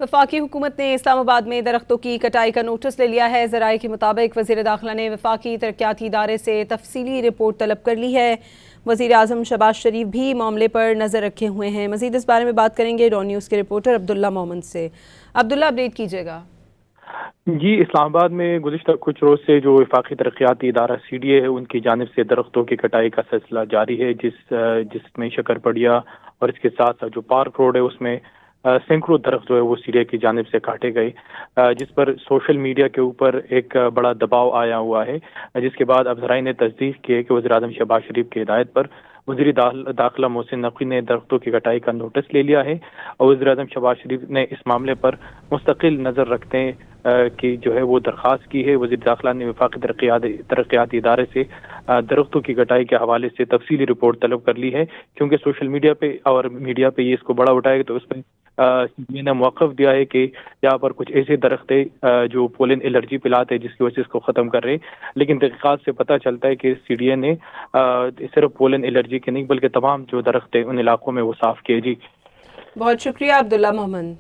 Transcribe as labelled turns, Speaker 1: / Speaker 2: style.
Speaker 1: वफाकी हुकूमत ने इस्लामाबाद में दरख्तों की कटाई का नोटिस ले लिया है। ज़राए के मुताबिक वज़ीर दाखिला ने वफाकी तरक्याती इदारे से तफसीली रिपोर्ट तलब कर ली है। वज़ीर आज़म शहबाज शरीफ भी मामले पर नज़र रखे हुए हैं। मज़ीद इस बारे में बात करेंगे डॉन न्यूज़ के रिपोर्टर अब्दुल्ला मोहम्मद से। अब्दुल्ला, अपडेट कीजिएगा।
Speaker 2: जी, इस्लामाबाद में गुज़िश्ता कुछ रोज़ से जो वफाकी तरक्याती इदारा CDA है, उनकी जानिब से दरख्तों की कटाई का सिलसिला जारी है, जिसमें शकरपड़िया और इसके साथ साथ जो पार्क रोड है उसमें सैकड़ों दरख्त जो है वो CDA की जानिब से काटे गए, जिस पर सोशल मीडिया के ऊपर एक बड़ा दबाव आया हुआ है। जिसके बाद अब ज़राए ने तस्दीक की है कि वज़ीर आज़म शहबाज शरीफ की हिदायत पर वज़ीर दाखिला मोहसिन नकवी ने दरख्तों की कटाई का नोटिस ले लिया है और वज़ीर आज़म शहबाज शरीफ ने इस मामले पर मुस्तकिल नज़र रखते की जो है वो दरख्वास्त की है। वज़ीर दाखिला ने वफाकी तरक्याती इदारे से दरख्तों की कटाई के हवाले से तफसीली रिपोर्ट तलब कर ली है, क्योंकि सोशल मीडिया पे और मीडिया पे ये इसको बड़ा उठाएगा तो उस पर CDA ने मौक़िफ़ दिया है कि यहाँ पर कुछ ऐसे दरख्त है जो पोलन एलर्जी पिलाते हैं, जिसकी वजह से इसको ख़त्म कर रहे हैं। लेकिन तहक़ीक़ात से पता चलता है कि CDA ने सिर्फ पोलन एलर्जी के नहीं बल्कि तमाम जो दरख्त है उन इलाकों में वो साफ़ किए। जी,
Speaker 1: बहुत शुक्रिया अब्दुल्ला मोहम्मद।